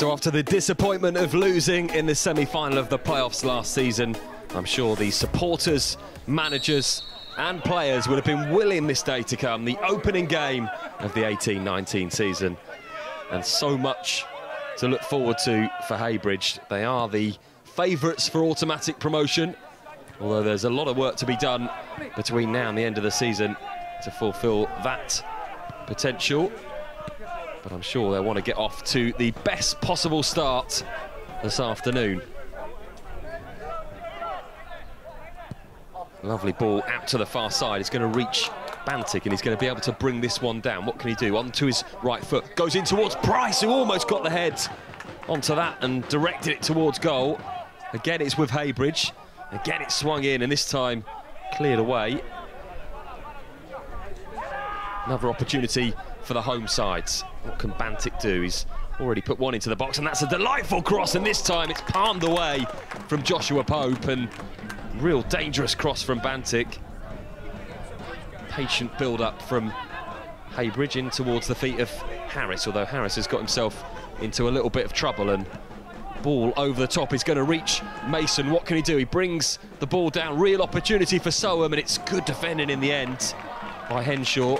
So after the disappointment of losing in the semi-final of the playoffs last season, I'm sure the supporters, managers and players would have been willing this day to come, the opening game of the 18-19 season. And so much to look forward to for Heybridge. They are the favourites for automatic promotion, although there's a lot of work to be done between now and the end of the season to fulfil that potential. But I'm sure they'll want to get off to the best possible start this afternoon. Lovely ball out to the far side. It's going to reach Bostik and he's going to be able to bring this one down. What can he do? Onto his right foot. Goes in towards Price, who almost got the head onto that and directed it towards goal. Again, it's with Heybridge. Again, it swung in and this time cleared away. Another opportunity for the home sides. What can Bostik do? He's already put one into the box and that's a delightful cross, and this time it's palmed away from Joshua Pope, and real dangerous cross from Bostik. Patient build-up from Heybridge in towards the feet of Harris, although Harris has got himself into a little bit of trouble, and ball over the top is going to reach Mason. What can he do? He brings the ball down. Real opportunity for Soham, and it's good defending in the end by Henshaw.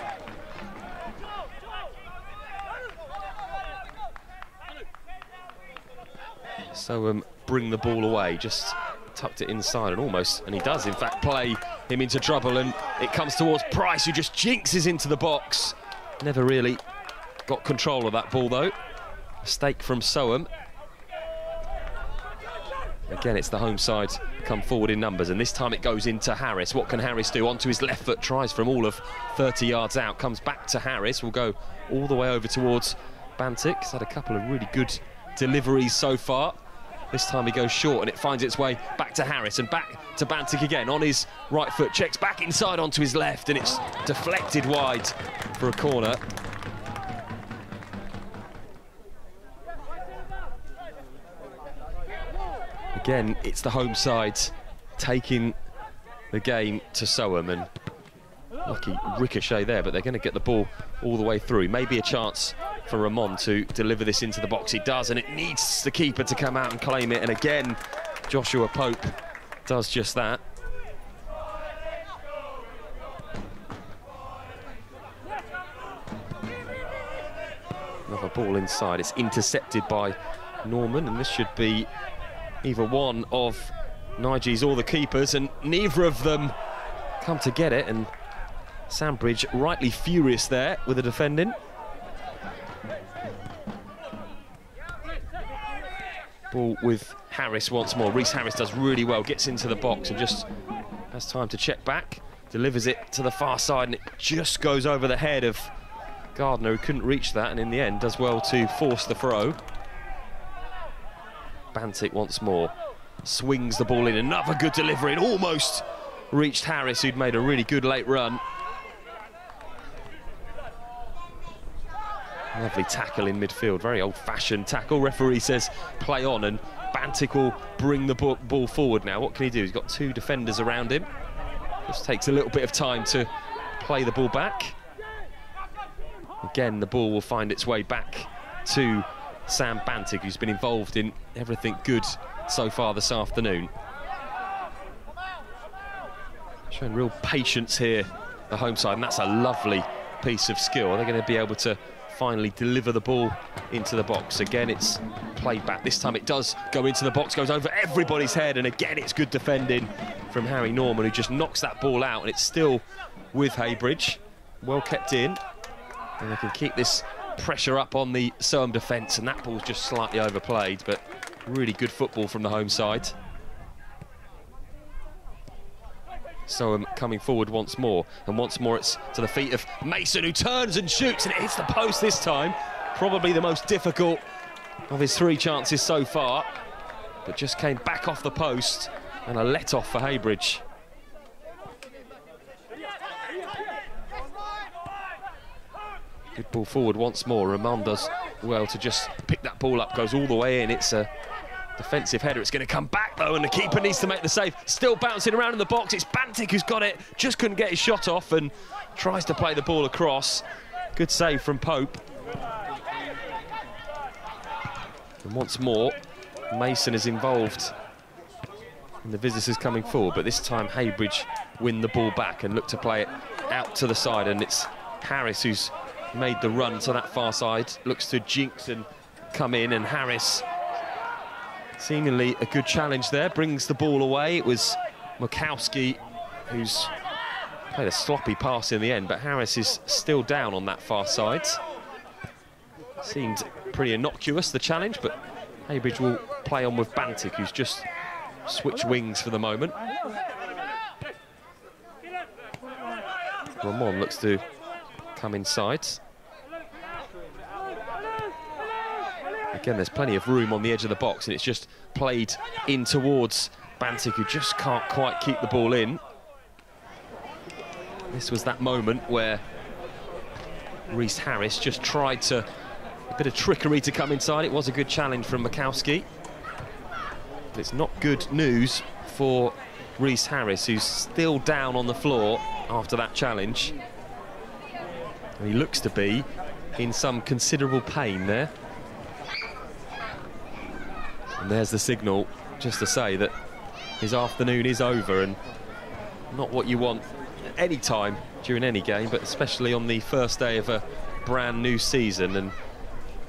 Soham bring the ball away, just tucked it inside and he does in fact play him into trouble, and it comes towards Price, who just jinxes into the box. Never really got control of that ball though. Mistake from Soham. Again, it's the home side come forward in numbers, and this time it goes into Harris. What can Harris do? Onto his left foot, tries from all of 30 yards out, comes back to Harris, will go all the way over towards Bostik. He's had a couple of really good deliveries so far. This time he goes short and it finds its way back to Harris and back to Bostik again on his right foot, checks back inside onto his left, and it's deflected wide for a corner. Again, it's the home side taking the game to Soham, and lucky ricochet there, but they're going to get the ball all the way through. Maybe a chance for Ramon to deliver this into the box. He does, and it needs the keeper to come out and claim it, and again Joshua Pope does just that. Another ball inside. It's intercepted by Norman, and this should be either one of Nigel's or the keepers, and neither of them come to get it, and Sandbridge rightly furious there with the defending. Ball with Harris once more. Reese Harris does really well, gets into the box and just has time to check back, delivers it to the far side, and it just goes over the head of Gardner, who couldn't reach that, and in the end does well to force the throw. Bostik once more swings the ball in, another good delivery, and almost reached Harris, who'd made a really good late run. Lovely tackle in midfield, very old-fashioned tackle. Referee says play on, and Bostik will bring the ball forward now. What can he do? He's got two defenders around him. Just takes a little bit of time to play the ball back. Again, the ball will find its way back to Sam Bostik, who's been involved in everything good so far this afternoon. Showing real patience here, the home side, and that's a lovely piece of skill. Are they going to be able to finally deliver the ball into the box? Again, it's played back. This time it does go into the box, goes over everybody's head, and again it's good defending from Harry Norman, who just knocks that ball out, and it's still with Heybridge. Well kept in, and they can keep this pressure up on the Soham defence, and that ball's just slightly overplayed, but really good football from the home side. Soham coming forward once more, and once more it's to the feet of Mason, who turns and shoots, and it hits the post this time. Probably the most difficult of his three chances so far, but just came back off the post, and a let-off for Heybridge. Good ball forward once more. Ramon does well to just pick that ball up, goes all the way in. It's a defensive header. It's going to come back though, and the keeper needs to make the save. Still bouncing around in the box. It's Bostik who's got it, just couldn't get his shot off, and tries to play the ball across. Good save from Pope. And once more, Mason is involved in the visitors coming forward, but this time Heybridge win the ball back and look to play it out to the side, and it's Harris who's made the run to that far side, looks to jinx and come in, and Harris, seemingly a good challenge there, brings the ball away. It was Murkowski who's played a sloppy pass in the end, but Harris is still down on that far side. Seemed pretty innocuous, the challenge, but Heybridge will play on with Bantic, who's just switched wings for the moment. Ramon looks to come inside. Again, there's plenty of room on the edge of the box, and it's just played in towards Bantic, who just can't quite keep the ball in. This was that moment where Reese Harris just tried to, a bit of trickery to come inside. It was a good challenge from Murkowski. But it's not good news for Reese Harris, who's still down on the floor after that challenge. And he looks to be in some considerable pain there. And there's the signal, just to say that his afternoon is over, and not what you want at any time during any game, but especially on the first day of a brand new season and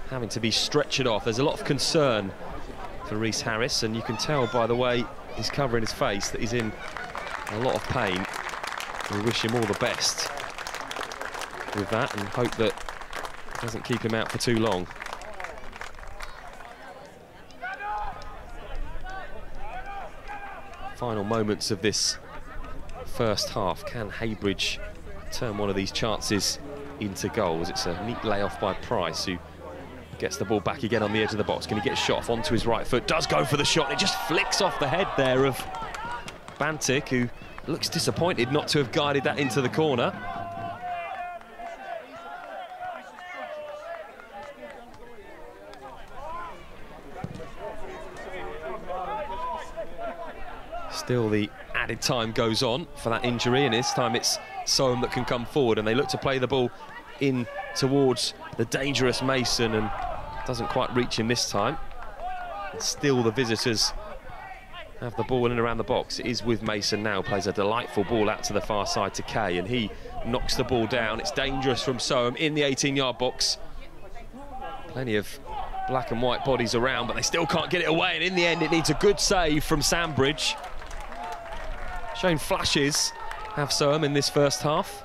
having to be stretchered off. There's a lot of concern for Reese Harris, and you can tell by the way he's covering his face that he's in a lot of pain. We wish him all the best with that and hope that it doesn't keep him out for too long. Final moments of this first half. Can Heybridge turn one of these chances into goals? It's a neat layoff by Price, who gets the ball back again on the edge of the box. Can he get a shot off onto his right foot? Does go for the shot. It just flicks off the head there of Bantic, who looks disappointed not to have guided that into the corner. Still, the added time goes on for that injury, and this time it's Soham that can come forward, and they look to play the ball in towards the dangerous Mason, and doesn't quite reach him this time. And still the visitors have the ball in and around the box. It is with Mason now, plays a delightful ball out to the far side to Kay, and he knocks the ball down. It's dangerous from Soham in the 18-yard box. Plenty of black and white bodies around, but they still can't get it away, and in the end it needs a good save from Sandbridge. Shown flashes have Soham in this first half.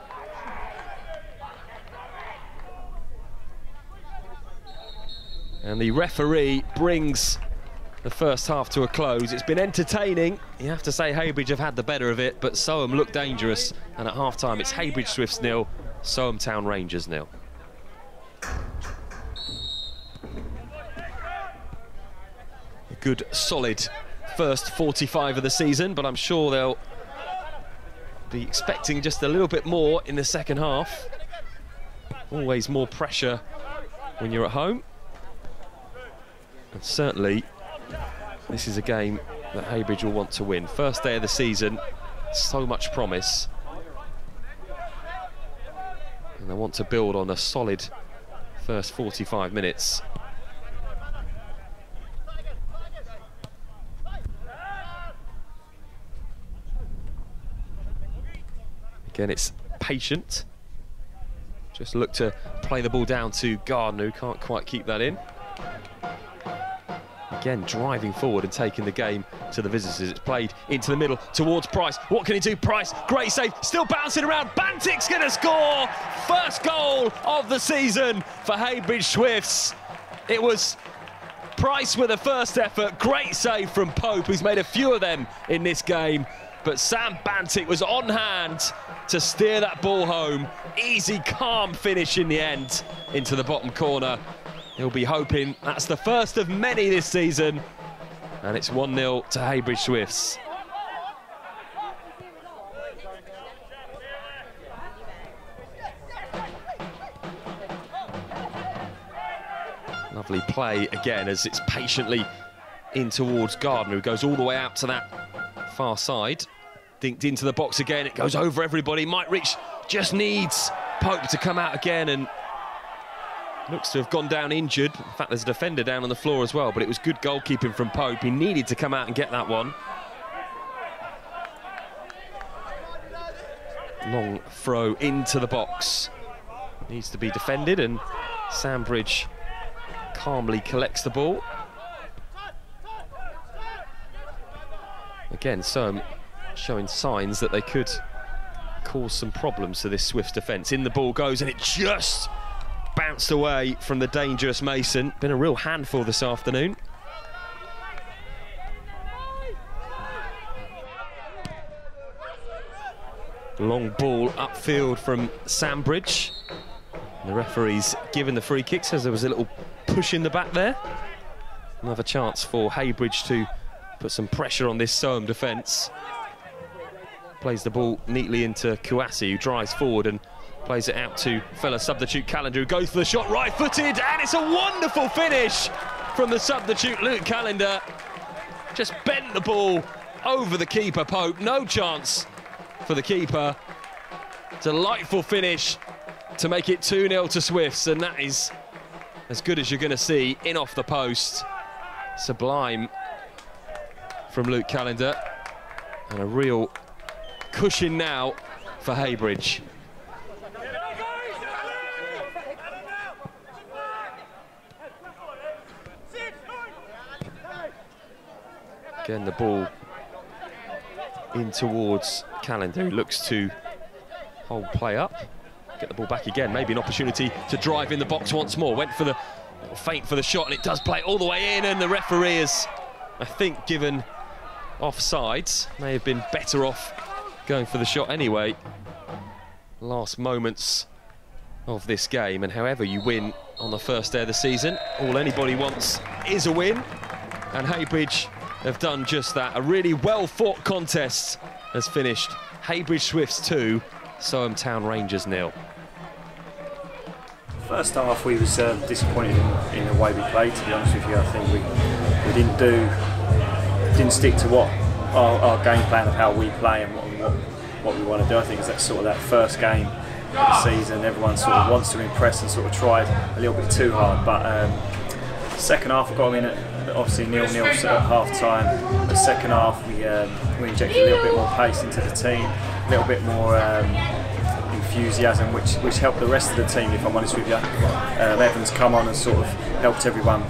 And the referee brings the first half to a close. It's been entertaining. You have to say Heybridge have had the better of it, but Soham looked dangerous. And at half-time, it's Heybridge Swifts 0, Soham Town Rangers 0. A good, solid first 45 of the season, but I'm sure they'll be expecting just a little bit more in the second half. Always more pressure when you're at home. And certainly, this is a game that Heybridge will want to win. First day of the season, so much promise. And they want to build on a solid first 45 minutes. Again, it's patient. Just look to play the ball down to Gardner, who can't quite keep that in. Again, driving forward and taking the game to the visitors. It's played into the middle towards Price. What can he do? Price, great save, still bouncing around. Bantic's going to score! First goal of the season for Heybridge Swifts. It was Price with the first effort. Great save from Pope, who's made a few of them in this game. But Sam Bantic was on hand to steer that ball home. Easy, calm finish in the end into the bottom corner. He'll be hoping that's the first of many this season. And it's 1-0 to Heybridge Swifts. Lovely play again as it's patiently in towards Gardner, who goes all the way out to that far side. Dinked into the box again, it goes over everybody. Might reach, just needs Pope to come out again, and Looks to have gone down injured. In fact, there's a defender down on the floor as well, but it was good goalkeeping from Pope. He needed to come out and get that one. Long throw into the box. Needs to be defended, and Sandbridge calmly collects the ball. Again, Soham showing signs that they could cause some problems to this Swifts defence. In the ball goes, and it just bounced away from the dangerous Mason. Been a real handful this afternoon. Long ball upfield from Sandbridge. The referee's given the free kick, says there was a little push in the back there. Another chance for Heybridge to put some pressure on this Soham defence. Plays the ball neatly into Kouassi, who drives forward and plays it out to fellow substitute Callender, who goes for the shot, right-footed, and it's a wonderful finish from the substitute Luke Callender. Just bent the ball over the keeper, Pope. No chance for the keeper. Delightful finish to make it 2-0 to Swifts, and that is as good as you're going to see in off the post. Sublime from Luke Callender, and a real cushion now for Heybridge. Again, the ball in towards Callender, who looks to hold play up, get the ball back again, maybe an opportunity to drive in the box once more. Went for the feint for the shot, and it does play all the way in, and the referee has, I think, given offsides. May have been better off going for the shot anyway. Last moments of this game, and however you win on the first day of the season, all anybody wants is a win, and Heybridge have done just that. A really well-fought contest has finished. Heybridge Swifts 2, Soham Town Rangers 0. First half we was disappointed in the way we played, to be honest with you. I think we didn't stick to what our game plan of how we play and what we want to do. I think it's that sort of that first game of the season, everyone sort of wants to impress and sort of tried a little bit too hard, but second half we got them in at obviously 0-0 at half time. The second half we injected a little bit more pace into the team, a little bit more enthusiasm, which helped the rest of the team, if I'm honest with you. Edmonds come on and sort of helped everyone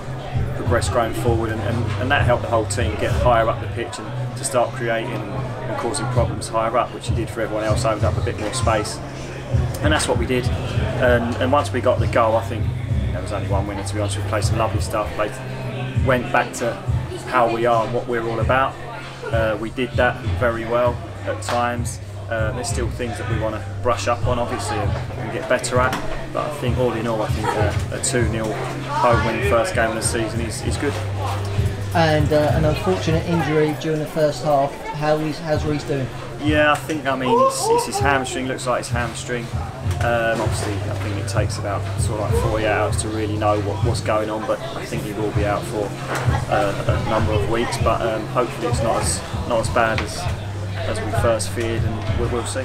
progress going forward, and that helped the whole team get higher up the pitch and to start creating and causing problems higher up, which he did for everyone else, opened up a bit more space, and that's what we did. And once we got the goal, I think there was only one winner, to be honest. We played some lovely stuff, went back to how we are and what we're all about. We did that very well at times. There's still things that we want to brush up on, obviously, and get better at. But I think all in all, I think a 2-0 home win first game of the season is good. And an unfortunate injury during the first half. How's Reece doing? Yeah, I think, it's his hamstring. Looks like his hamstring. Obviously, I think it takes about sort of like 48 hours to really know what's going on. But I think he will be out for a number of weeks. But hopefully, it's not as bad as we first feared, and we'll see.